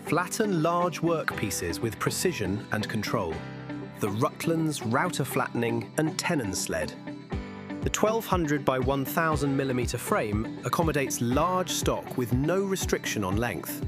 Flatten large workpieces with precision and control. The Rutlands router flattening and Tenon sled. The 1200 by 1000 mm frame accommodates large stock with no restriction on length.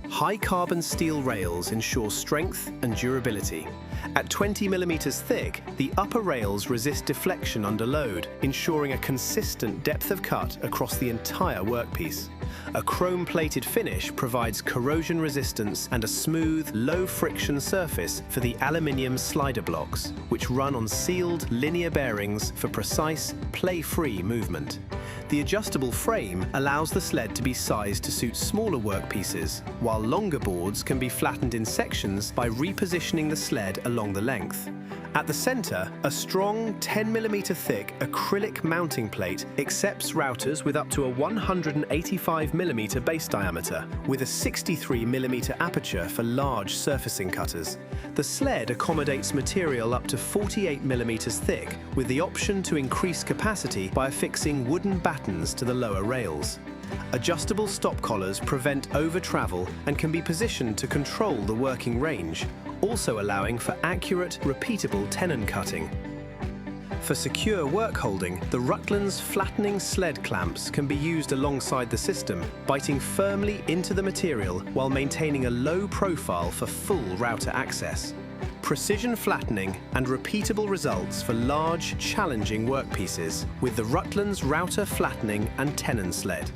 High carbon steel rails ensure strength and durability. At 20 mm thick, the upper rails resist deflection under load, ensuring a consistent depth of cut across the entire workpiece. A chrome-plated finish provides corrosion resistance and a smooth, low-friction surface for the aluminium slider blocks, which run on sealed linear bearings for precise, play-free movement. The adjustable frame allows the sled to be sized to suit smaller workpieces, while longer boards can be flattened in sections by repositioning the sled along the length. At the center, a strong 10 mm thick acrylic mounting plate accepts routers with up to a 185 mm base diameter, with a 63 mm aperture for large surfacing cutters. The sled accommodates material up to 48 mm thick, with the option to increase capacity by affixing wooden battens to the lower rails. Adjustable stop collars prevent over-travel and can be positioned to control the working range, also allowing for accurate, repeatable tenon cutting. For secure work holding, the Rutlands flattening sled clamps can be used alongside the system, biting firmly into the material while maintaining a low profile for full router access. Precision flattening and repeatable results for large, challenging workpieces with the Rutlands router flattening and Tenon sled.